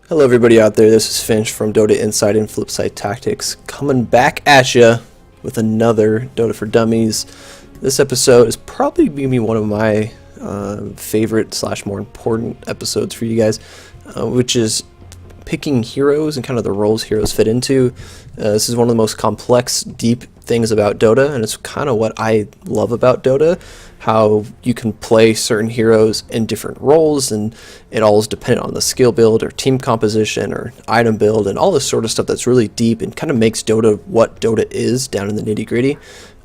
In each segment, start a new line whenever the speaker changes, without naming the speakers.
Hello everybody out there, this is Finch from Dota Inside and FlipSide Tactics, coming back at ya with another Dota for Dummies. This episode is probably going to be one of my favorite / more important episodes for you guys, which is picking heroes and kind of the roles heroes fit into. This is one of the most complex, deep things about Dota, and it's kind of what I love about Dota, how you can play certain heroes in different roles, and it all is dependent on the skill build or team composition or item build and all this sort of stuff that's really deep and kind of makes Dota what Dota is down in the nitty gritty.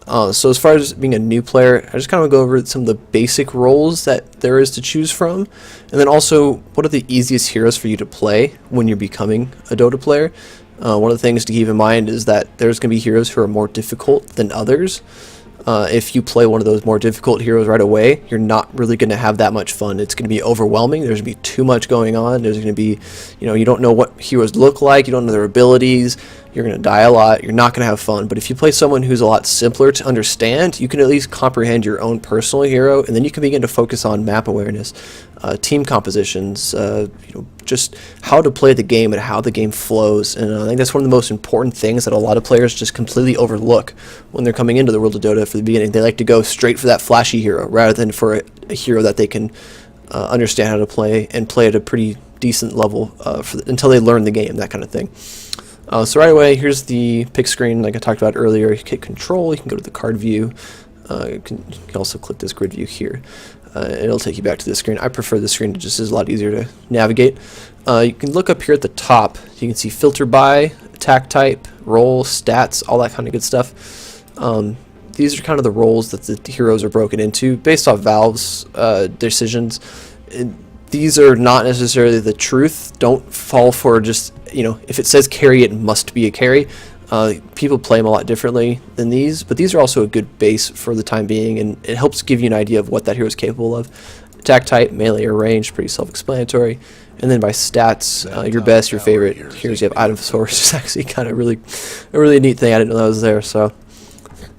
So as far as being a new player, I just kind of go over some of the basic roles that there is to choose from, and then also what are the easiest heroes for you to play when you're becoming a Dota player. One of the things to keep in mind is that there's going to be heroes who are more difficult than others. If you play one of those more difficult heroes right away, you're not really going to have that much fun. It's going to be overwhelming. There's going to be too much going on. There's going to be, you don't know what heroes look like. You don't know their abilities. You're going to die a lot. You're not going to have fun. But if you play someone who's a lot simpler to understand, you can at least comprehend your own personal hero, and then you can begin to focus on map awareness, team compositions, just how to play the game and how the game flows. And I think that's one of the most important things that a lot of players just completely overlook when they're coming into the world of Dota for the beginning. They like to go straight for that flashy hero rather than for a hero that they can understand how to play and play at a pretty decent level until they learn the game, that kind of thing. So right away, here's the pick screen like I talked about earlier. You can hit control, you can go to the card view, you can also click this grid view here. It'll take you back to this screen. I prefer this screen, it just is a lot easier to navigate. You can look up here at the top. You can see filter by, attack type, role, stats, all that kind of good stuff. These are kind of the roles that the heroes are broken into based off Valve's decisions. These are not necessarily the truth. Don't fall for just, if it says carry, it must be a carry. People play them a lot differently than these, but these are also a good base for the time being, and it helps give you an idea of what that hero is capable of. Attack type, melee or range, pretty self-explanatory. And then by stats, your best, your favorite. Here's you have item source. It's actually kind of a really neat thing. I didn't know that was there, so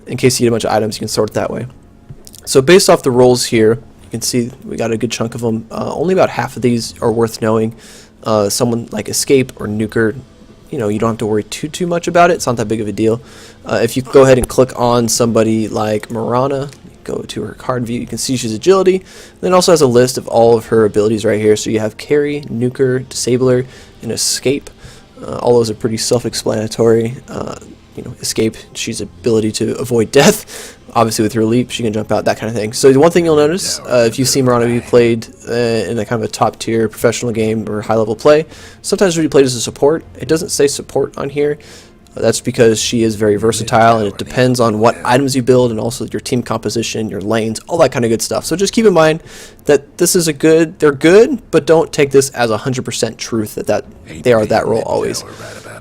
in case you get a bunch of items, you can sort it that way. So based off the roles here, you can see we got a good chunk of them. Only about half of these are worth knowing. Someone like Escape or Nuker, you don't have to worry too much about it. It's not that big of a deal. If you go ahead and click on somebody like Marana, go to her card view, you can see she's agility. Then it also has a list of all of her abilities right here. So you have carry, nuker, disabler, and escape. All those are pretty self-explanatory. Escape, she's ability to avoid death. Obviously with her leap, she can jump out, that kind of thing. So the one thing you'll notice, if you see Marana be played in a kind of a top tier professional game or high level play, sometimes when you played as a support, it doesn't say support on here. That's because she is very versatile, and it depends on what items you build and also your team composition, your lanes, all that kind of good stuff. So just keep in mind that this is they're good, but don't take this as 100% truth that they are that role always.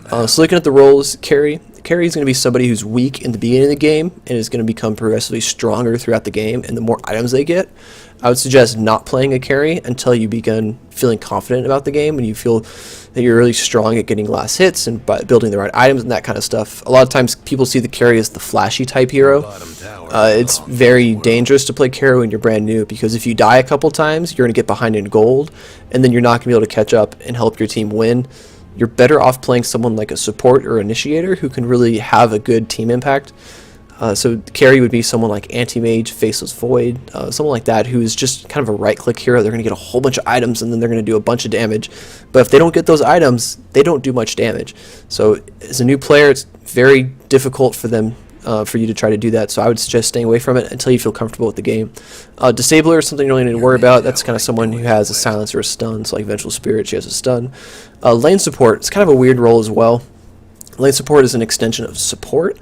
So looking at the roles, carry is going to be somebody who's weak in the beginning of the game and is going to become progressively stronger throughout the game, and the more items they get. I would suggest not playing a carry until you begin feeling confident about the game and you feel that you're really strong at getting last hits and by building the right items and that kind of stuff. A lot of times people see the carry as the flashy type hero. It's very dangerous to play carry when you're brand new, because if you die a couple times, you're going to get behind in gold, and then you're not going to be able to catch up and help your team win. You're better off playing someone like a support or initiator who can really have a good team impact. So carry would be someone like Anti-Mage, Faceless Void, someone like that who is just kind of a right-click hero. They're going to get a whole bunch of items and then they're going to do a bunch of damage. But if they don't get those items, they don't do much damage. So as a new player, it's very difficult for them for you to try to do that. So I would suggest staying away from it until you feel comfortable with the game. Disabler is something you don't really need to worry about. That's kind of someone who has a silence or a stun. So like Vengeful Spirit, she has a stun. Lane support, it's kind of a weird role as well. Lane support is an extension of support.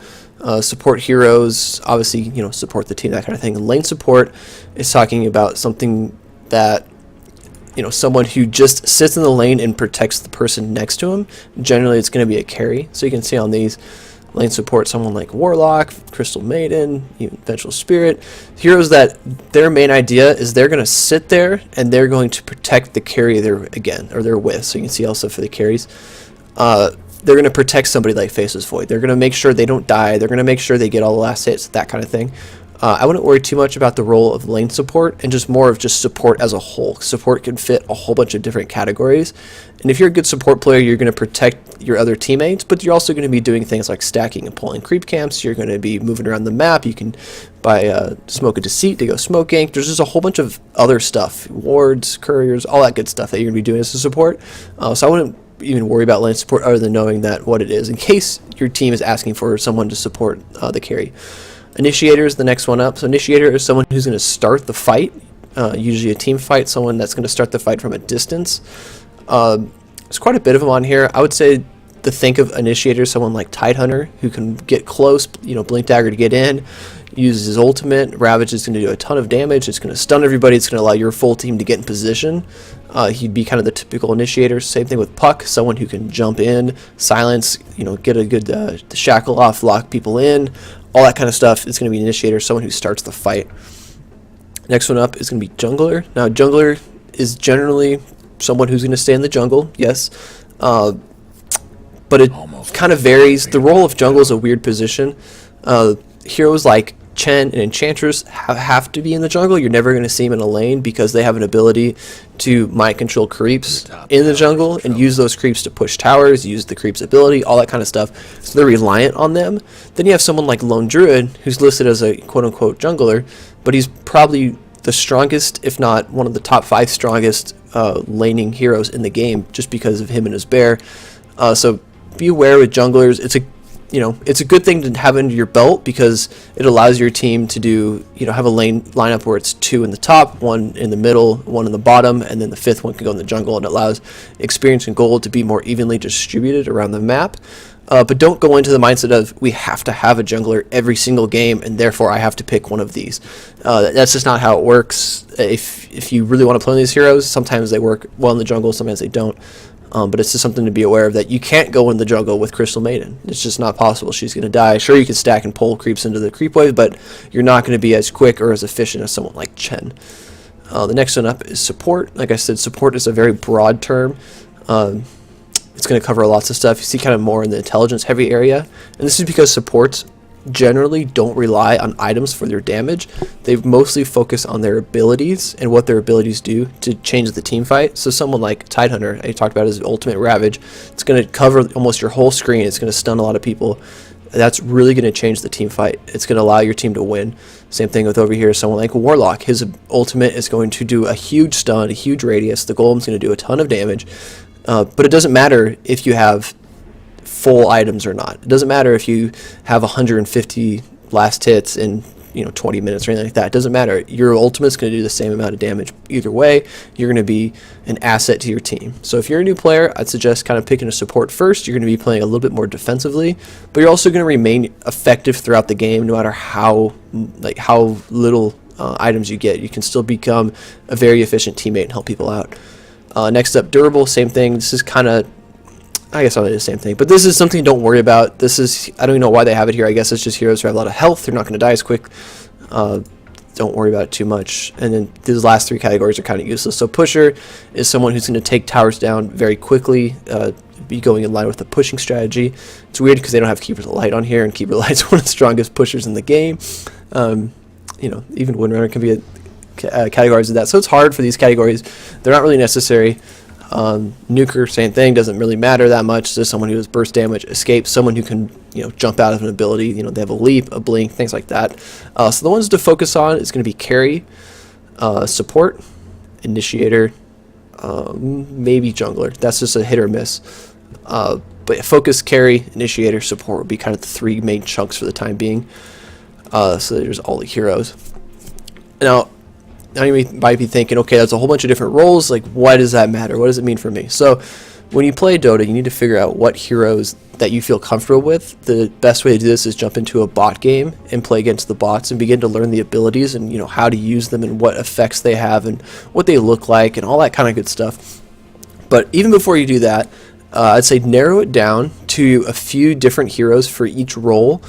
Support heroes obviously support the team, that kind of thing. Lane support is talking about something that someone who just sits in the lane and protects the person next to him. Generally it's going to be a carry. So you can see on these lane support someone like Warlock, Crystal Maiden, even Vengeful Spirit, heroes that their main idea is they're going to sit there and they're going to protect the carry they're with. So you can see also for the carries, they're going to protect somebody like Faceless Void. They're going to make sure they don't die. They're going to make sure they get all the last hits, that kind of thing. I wouldn't worry too much about the role of lane support and just more of just support as a whole. Support can fit a whole bunch of different categories. And if you're a good support player, you're going to protect your other teammates, but you're also going to be doing things like stacking and pulling creep camps. You're going to be moving around the map. You can buy Smoke of Deceit to go smoke gank. There's just a whole bunch of other stuff, wards, couriers, all that good stuff that you're going to be doing as a support. So I wouldn't even worry about lane support other than knowing that what it is in case your team is asking for someone to support the carry. Initiator is the next one up. So Initiator is someone who's going to start the fight, usually a team fight, someone that's going to start the fight from a distance. There's quite a bit of them on here. I would say to think of Initiator, someone like Tidehunter, who can get close, Blink Dagger to get in, uses his ultimate. Ravage is going to do a ton of damage. It's going to stun everybody. It's going to allow your full team to get in position. He'd be kind of the typical Initiator. Same thing with Puck, someone who can jump in, silence, get a good shackle off, lock people in, all that kind of stuff. It's going to be Initiator, someone who starts the fight. Next one up is going to be Jungler. Now, Jungler is generally someone who's going to stay in the jungle, yes. But it kind of varies. The role of jungle is a weird position. Heroes like Chen and Enchantress have to be in the jungle. You're never going to see them in a lane because they have an ability to mind control creeps in the jungle and use those creeps to push towers, use the creeps ability, all that kind of stuff. So they're reliant on them. Then you have someone like Lone Druid who's listed as a quote-unquote jungler, but he's probably the strongest, if not one of the top 5 strongest laning heroes in the game just because of him and his bear. So be aware with junglers. It's a good thing to have under your belt because it allows your team to do, have a lane lineup where it's 2 in the top, 1 in the middle, 1 in the bottom, and then the 5th one can go in the jungle, and it allows experience and gold to be more evenly distributed around the map. But don't go into the mindset of we have to have a jungler every single game and therefore I have to pick one of these. That's just not how it works. If you really want to play these heroes, sometimes they work well in the jungle, sometimes they don't. But it's just something to be aware of, that you can't go in the jungle with Crystal Maiden. It's just not possible. She's going to die. Sure, you can stack and pull creeps into the creep wave, but you're not going to be as quick or as efficient as someone like Chen. The next one up is support. Like I said, support is a very broad term. It's going to cover lots of stuff. You see kind of more in the intelligence heavy area. And this is because supports generally don't rely on items for their damage. They mostly focus on their abilities and what their abilities do to change the team fight. So someone like Tidehunter, I talked about his ultimate Ravage, it's going to cover almost your whole screen. It's going to stun a lot of people. That's really going to change the team fight. It's going to allow your team to win. Same thing with over here, someone like Warlock. His ultimate is going to do a huge stun, a huge radius. The Golem's going to do a ton of damage. But it doesn't matter if you have full items or not. It doesn't matter if you have 150 last hits in 20 minutes or anything like that. It doesn't matter. Your ultimate's going to do the same amount of damage either way. You're going to be an asset to your team. So if you're a new player, I'd suggest kind of picking a support first. You're going to be playing a little bit more defensively, but you're also going to remain effective throughout the game no matter how little items you get. You can still become a very efficient teammate and help people out. Next up, durable, same thing. This is kind of, I guess I'll do the same thing, but this is something don't worry about. This is, I don't even know why they have it here. I guess it's just heroes who have a lot of health. They're not going to die as quick. Don't worry about it too much. And then these last 3 categories are kind of useless. So pusher is someone who's going to take towers down very quickly, be going in line with the pushing strategy. It's weird because they don't have Keeper the Light on here, and Keeper the Light's one of the strongest pushers in the game. Even Windrunner can be categories of that. So it's hard for these categories. They're not really necessary. Nuker, same thing, doesn't really matter that much. Just someone who has burst damage, escape, someone who can jump out of an ability. They have a leap, a blink, things like that. So the ones to focus on is going to be carry, support, initiator, maybe jungler. That's just a hit or miss. But focus, carry, initiator, support would be kind of the 3 main chunks for the time being. So there's all the heroes. Now you might be thinking, okay, that's a whole bunch of different roles. Like, why does that matter? What does it mean for me? So when you play Dota, you need to figure out what heroes that you feel comfortable with. The best way to do this is jump into a bot game and play against the bots and begin to learn the abilities and how to use them and what effects they have and what they look like and all that kind of good stuff. But even before you do that, I'd say narrow it down to a few different heroes for each role.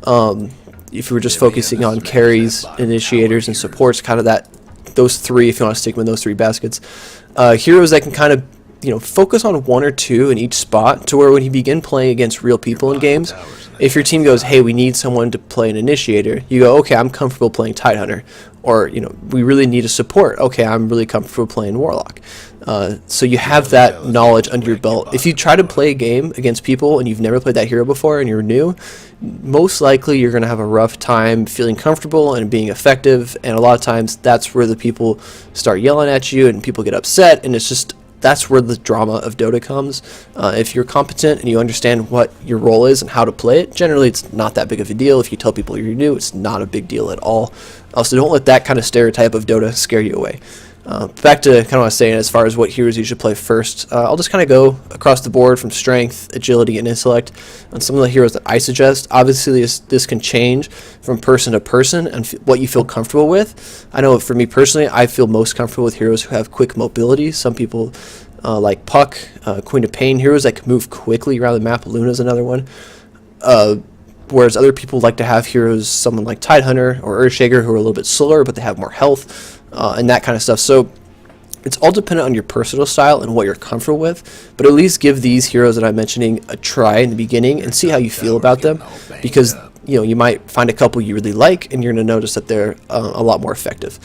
If you were just focusing on carries, initiators, and supports, kind of those 3, if you want to stick with those 3 baskets. Heroes that can kind of focus on one or two in each spot, to where when you begin playing against real people in games, if your team goes, hey, we need someone to play an Initiator, you go, okay, I'm comfortable playing Tidehunter. Or, we really need a support. Okay, I'm really comfortable playing Warlock. So you have that knowledge under your belt. If you try to play a game against people and you've never played that hero before and you're new, most likely you're going to have a rough time feeling comfortable and being effective. And a lot of times that's where the people start yelling at you and people get upset, and that's where the drama of Dota comes. If you're competent and you understand what your role is and how to play it, generally it's not that big of a deal. If you tell people you're new, it's not a big deal at all. So don't let that kind of stereotype of Dota scare you away. Back to kind of what I was saying as far as what heroes you should play first. I'll just kind of go across the board from strength, agility, and intellect on some of the heroes that I suggest. Obviously, this can change from person to person and what you feel comfortable with. I know for me personally, I feel most comfortable with heroes who have quick mobility. Some people like Puck, Queen of Pain, heroes that can move quickly around the map. Luna's another one. Whereas other people like to have heroes, someone like Tidehunter or Earthshaker, who are a little bit slower, but they have more health. And that kind of stuff. So it's all dependent on your personal style and what you're comfortable with, but at least give these heroes that I'm mentioning a try in the beginning and see how you feel about them, because you might find a couple you really like and you're going to notice that they're a lot more effective.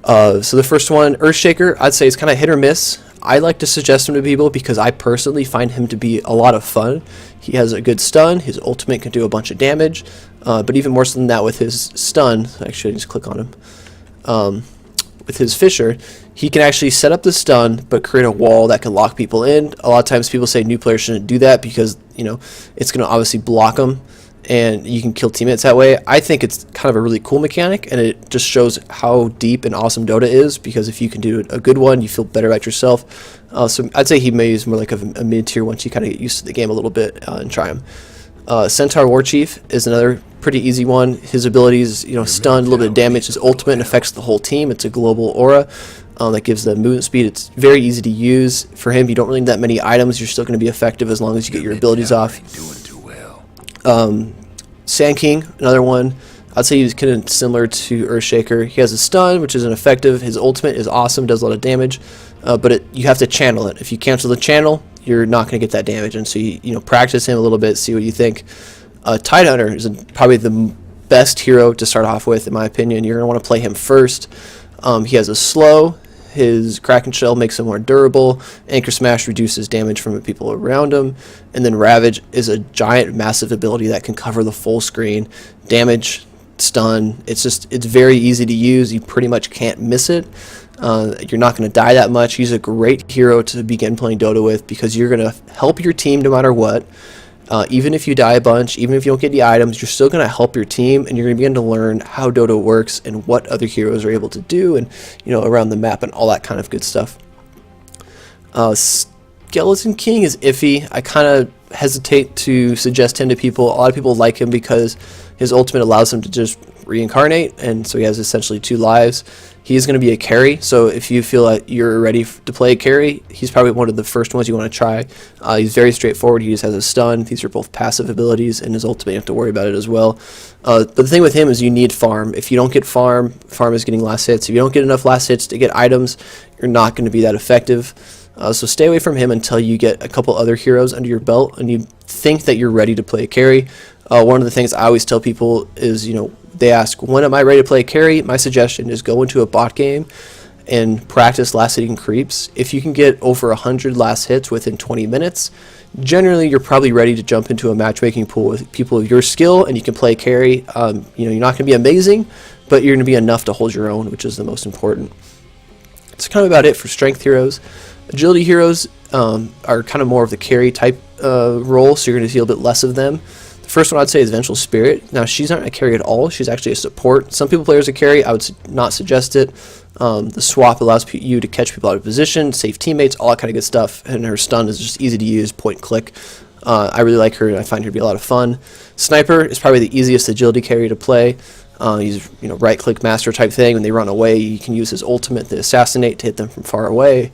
So the first one, Earthshaker, I'd say it's kind of hit or miss. I like to suggest him to people because I personally find him to be a lot of fun. He has a good stun, his ultimate can do a bunch of damage, but even more so than that with his stun, actually I just click on him. With his Fisher, he can actually set up the stun but create a wall that can lock people in. A lot of times people say new players shouldn't do that because it's going to obviously block them and you can kill teammates that way. I think it's kind of a really cool mechanic, and it just shows how deep and awesome Dota is, because if you can do a good one, you feel better about yourself. So I'd say he may use more like a mid-tier once you kind of get used to the game a little bit and try him. Centaur Warchief is another pretty easy one. His abilities, stun, a little bit of damage. His ultimate affects the whole team. It's a global aura that gives them movement speed. It's very easy to use. For him, you don't really need that many items. You're still going to be effective as long as you get your abilities off. Sand King, another one. I'd say he's kind of similar to Earthshaker. He has a stun, which isn't effective. His ultimate is awesome, does a lot of damage, but you have to channel it. If you cancel the channel, you're not going to get that damage, and so you practice him a little bit, see what you think. Tidehunter is probably the best hero to start off with, in my opinion. You're going to want to play him first. He has a slow. His Kraken Shell makes him more durable. Anchor Smash reduces damage from the people around him. And then Ravage is a giant, massive ability that can cover the full screen. Damage, stun, it's very easy to use. You pretty much can't miss it. You're not going to die that much. He's a great hero to begin playing Dota with, because you're going to help your team no matter what. Even if you die a bunch, even if you don't get the items, you're still going to help your team, and you're going to begin to learn how Dota works and what other heroes are able to do, and around the map and all that kind of good stuff. Skeleton King is iffy. I kind of hesitate to suggest him to people. A lot of people like him because his ultimate allows him to just reincarnate, and so he has essentially 2 lives. He's going to be a carry, so if you feel like you're ready to play a carry, he's probably one of the first ones you want to try. He's very straightforward. He just has a stun. These are both passive abilities, and his ultimate, you have to worry about it as well. But the thing with him is you need farm. If you don't get farm is getting last hits. If you don't get enough last hits to get items, you're not going to be that effective. So stay away from him until you get a couple other heroes under your belt and you think that you're ready to play a carry. One of the things I always tell people is, they ask, when am I ready to play a carry? My suggestion is go into a bot game and practice last hitting creeps. If you can get over 100 last hits within 20 minutes, generally you're probably ready to jump into a matchmaking pool with people of your skill, and you can play carry. You're not going to be amazing, but you're going to be enough to hold your own, which is the most important. That's kind of about it for strength heroes. Agility heroes are kind of more of the carry type role, so you're going to see a little bit less of them. First one I'd say is Vengeful Spirit. Now, she's not a carry at all. She's actually a support. Some people play her as a carry. I would not suggest it. The swap allows you to catch people out of position, save teammates, all that kind of good stuff. And her stun is just easy to use, point and click. I really like her, and I find her to be a lot of fun. Sniper is probably the easiest agility carry to play. He's right-click master type thing. When they run away, you can use his ultimate to assassinate to hit them from far away.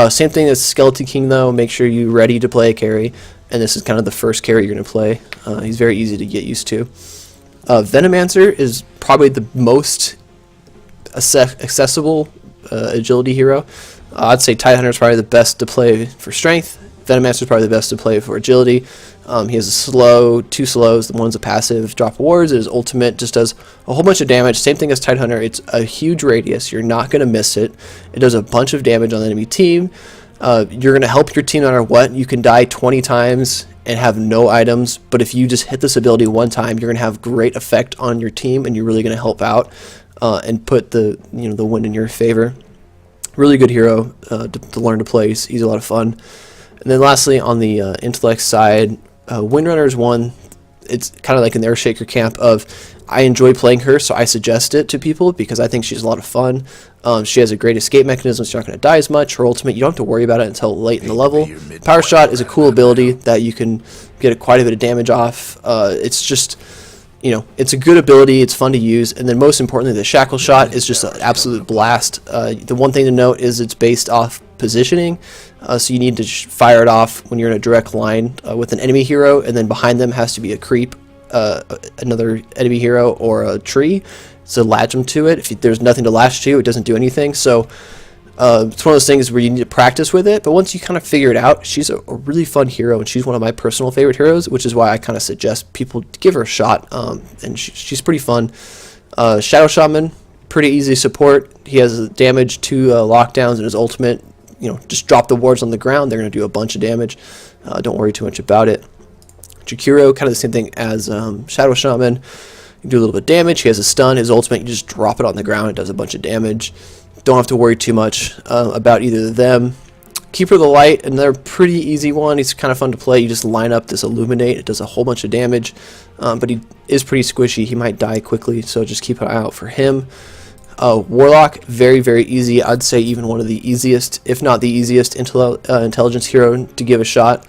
Same thing as Skeleton King, though. Make sure you're ready to play a carry. And this is kind of the first carry you're going to play. He's very easy to get used to. Venomancer is probably the most accessible agility hero. I'd say Tidehunter is probably the best to play for strength. Venomancer is probably the best to play for agility. He has a slow, 2 slows. The one's a passive, drop wards. His ultimate just does a whole bunch of damage. Same thing as Tidehunter. It's a huge radius. You're not going to miss it. It does a bunch of damage on the enemy team. You're going to help your team no matter what. You can die 20 times and have no items, but if you just hit this ability one time, you're going to have great effect on your team, and you're really going to help out and put the win in your favor. Really good hero to learn to play. He's a lot of fun. And then lastly, on the intellect side, Windrunner is one. It's kind of like in the Earthshaker camp of, I enjoy playing her, so I suggest it to people because I think she's a lot of fun. She has a great escape mechanism, so you're not going to die as much. Her ultimate, you don't have to worry about it until late in the level. Power Shot is a cool ability that you can get quite a bit of damage off. It's just, it's a good ability. It's fun to use. And then most importantly, the Shackle Shot is just an absolute blast. The one thing to note is it's based off positioning. So you need to fire it off when you're in a direct line with an enemy hero, and then behind them has to be a creep, another enemy hero, or a tree. So latch them to it. If there's nothing to latch to, it doesn't do anything. So it's one of those things where you need to practice with it. But once you kind of figure it out, she's a really fun hero, and she's one of my personal favorite heroes, which is why I kind of suggest people give her a shot. And she's pretty fun. Shadow Shaman, pretty easy support. He has damage to lockdowns in his ultimate. Just drop the wards on the ground. They're going to do a bunch of damage. Don't worry too much about it. Jakiro, kind of the same thing as Shadow Shaman. You do a little bit of damage. He has a stun. His ultimate, you just drop it on the ground. It does a bunch of damage. Don't have to worry too much about either of them. Keeper of the Light, another pretty easy one. He's kind of fun to play. You just line up this Illuminate. It does a whole bunch of damage, but he is pretty squishy. He might die quickly, so just keep an eye out for him. Warlock, very, very easy. I'd say even one of the easiest, if not the easiest, intelligence hero to give a shot.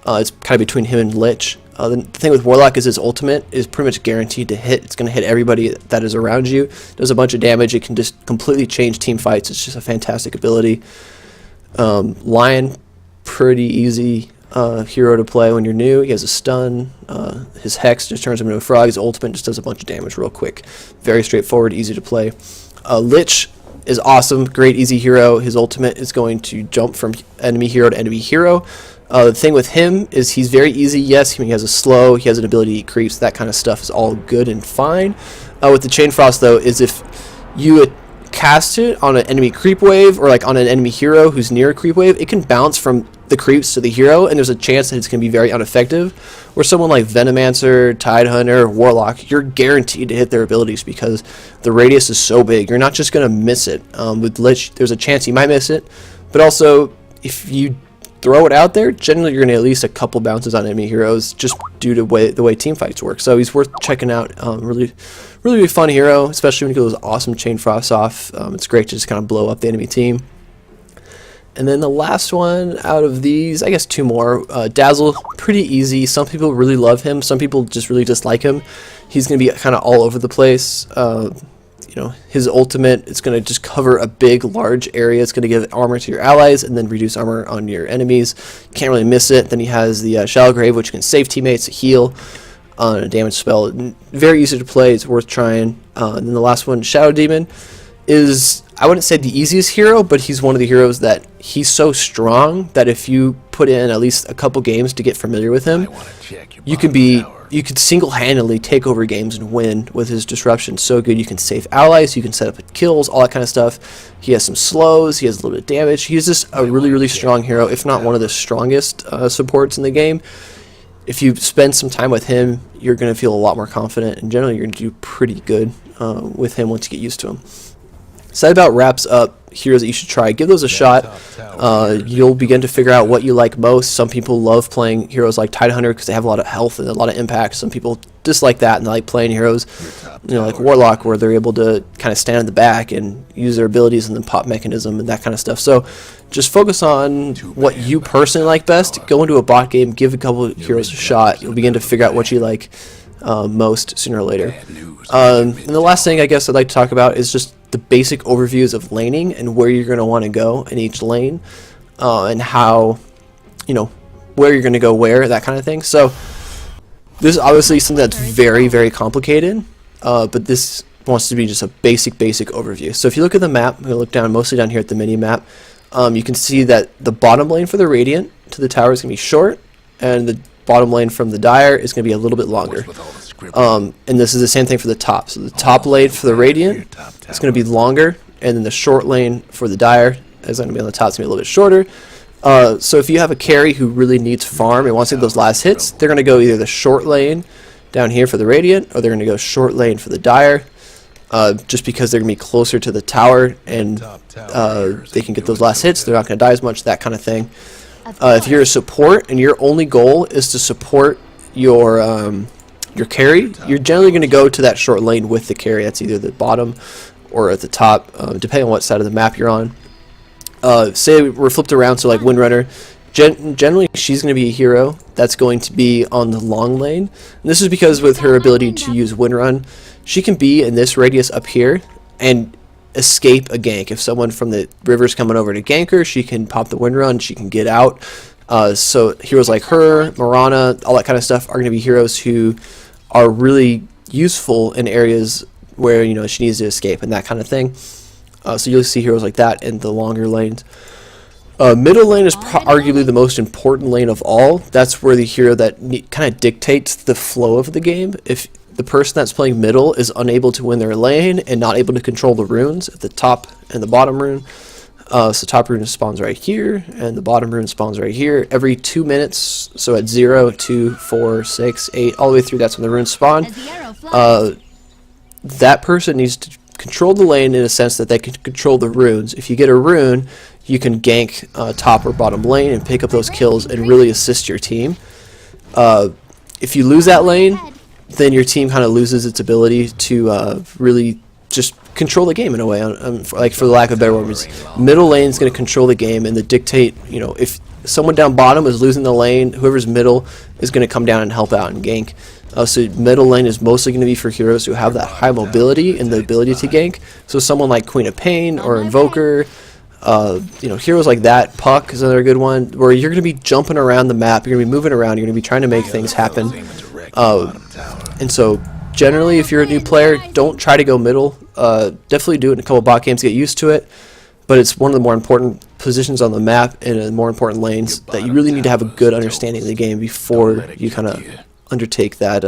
It's kind of between him and Lich. The thing with Warlock is his ultimate is pretty much guaranteed to hit. It's going to hit everybody that is around you. Does a bunch of damage. It can just completely change team fights. It's just a fantastic ability. Lion, pretty easy hero to play when you're new. He has a stun. His Hex just turns him into a frog. His ultimate just does a bunch of damage real quick. Very straightforward, easy to play. Lich is awesome. Great easy hero. His ultimate is going to jump from enemy hero to enemy hero. The thing with him is he's very easy. Yes, he has a slow. He has an ability to eat creeps. That kind of stuff is all good and fine. With the Chain Frost, though, is if you cast it on an enemy creep wave or like on an enemy hero who's near a creep wave, it can bounce from the creeps to the hero, and there's a chance that it's going to be very ineffective. Where someone like Venomancer, Tidehunter, Warlock, you're guaranteed to hit their abilities because the radius is so big. You're not just going to miss it. With Lich, there's a chance you might miss it, but also if you throw it out there, generally you're going to at least a couple bounces on enemy heroes just due to the way team fights work. So he's worth checking out. Really fun hero, especially when you get those awesome Chain Frosts off. It's great to just kind of blow up the enemy team. And then the last one out of these, I guess 2 more. Dazzle, pretty easy. Some people really love him. Some people just really dislike him. He's going to be kind of all over the place. His ultimate, it's going to just cover a big, large area. It's going to give armor to your allies and then reduce armor on your enemies. Can't really miss it. Then he has the Shallow Grave, which can save teammates, heal on a damage spell. Very easy to play. It's worth trying. And then the last one, Shadow Demon, is, I wouldn't say the easiest hero, but he's one of the heroes that he's so strong that if you put in at least a couple games to get familiar with him, you could single-handedly take over games and win with his disruption. So good. You can save allies, you can set up kills, all that kind of stuff. He has some slows, he has a little bit of damage. He's just a really, really strong hero, if not one of the strongest supports in the game. If you spend some time with him, you're going to feel a lot more confident, and generally you're going to do pretty good with him once you get used to him. So that about wraps up heroes that you should try. Give those a shot. You'll begin to figure out what you like most. Some people love playing heroes like Tidehunter because they have a lot of health and a lot of impact. Some people dislike that and they like playing heroes like Warlock, where they're able to kind of stand in the back and use their abilities and then pop mechanism and that kind of stuff. So just focus on what you personally like best. Go into a bot game, give a couple of heroes a shot. You'll begin to figure out what you like most sooner or later. And the last thing I guess I'd like to talk about is just the basic overviews of laning and where you're going to want to go in each lane, and how, where you're going to go where, that kind of thing. So this is obviously something that's very, very complicated, but this wants to be just a basic overview. So if you look at the map, I'm going to look down mostly down here at the mini map. you can see that the bottom lane for the Radiant to the tower is going to be short, and the bottom lane from the Dire is going to be a little bit longer. And this is the same thing for the top. So the top lane for the Radiant is going to be longer, and then the short lane for the Dire is going to be on the top. It's going to be a little bit shorter. So if you have a carry who really needs farm and wants to get those last hits, they're going to go either the short lane down here for the Radiant, or they're going to go short lane for the Dire, just because they're going to be closer to the tower, and they can get those last hits. They're not going to die as much, that kind of thing. If you're a support and your only goal is to support your carry, you're generally going to go to that short lane with the carry. That's either the bottom or at the top, depending on what side of the map you're on. Say we're flipped around, so like Windrunner, generally she's going to be a hero that's going to be on the long lane. And this is because with her ability to use Windrun, she can be in this radius up here and escape a gank. If someone from the river's coming over to gank her, she can pop the Windrun, she can get out. So heroes like her, Mirana, all that kind of stuff are going to be heroes who are really useful in areas where, you know, she needs to escape and that kind of thing. So you'll see heroes like that in the longer lanes. Middle lane is arguably the most important lane of all. That's where the hero that kind of dictates the flow of the game. If the person that's playing middle is unable to win their lane and not able to control the runes at the top and the bottom rune, so top rune spawns right here and the bottom rune spawns right here. Every 2 minutes, so at 0, 2, 4, 6, 8, all the way through, that's when the runes spawn. That person needs to control the lane in a sense that they can control the runes. If you get a rune, you can gank top or bottom lane and pick up those kills and really assist your team. If you lose that lane, then your team kind of loses its ability to really just control the game in a way. Like, for the lack of better words, middle lane is going to control the game and dictate. You know, if someone down bottom is losing the lane, whoever's middle is going to come down and help out and gank. So middle lane is mostly going to be for heroes who have that high mobility and the ability to gank. So someone like Queen of Pain or Invoker, you know, heroes like that. Puck is another good one, where you're going to be jumping around the map, you're going to be moving around, you're going to be trying to make things happen. And so generally, if you're a new player, don't try to go middle. Definitely do it in a couple bot games to get used to it. But it's one of the more important positions on the map and the more important lanes that you really need to have a good understanding of the game before you kind of undertake that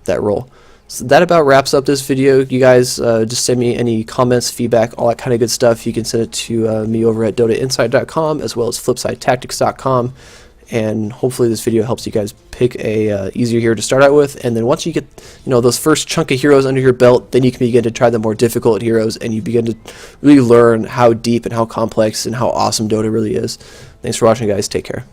that role. So that about wraps up this video. You guys just send me any comments, feedback, all that kind of good stuff. You can send it to me over at DotaInsight.com as well as FlipSideTactics.com. And hopefully this video helps you guys pick a easier hero to start out with. And then once you get, you know, those first chunk of heroes under your belt, then you can begin to try the more difficult heroes, and you begin to really learn how deep and how complex and how awesome Dota really is. Thanks for watching, guys. Take care.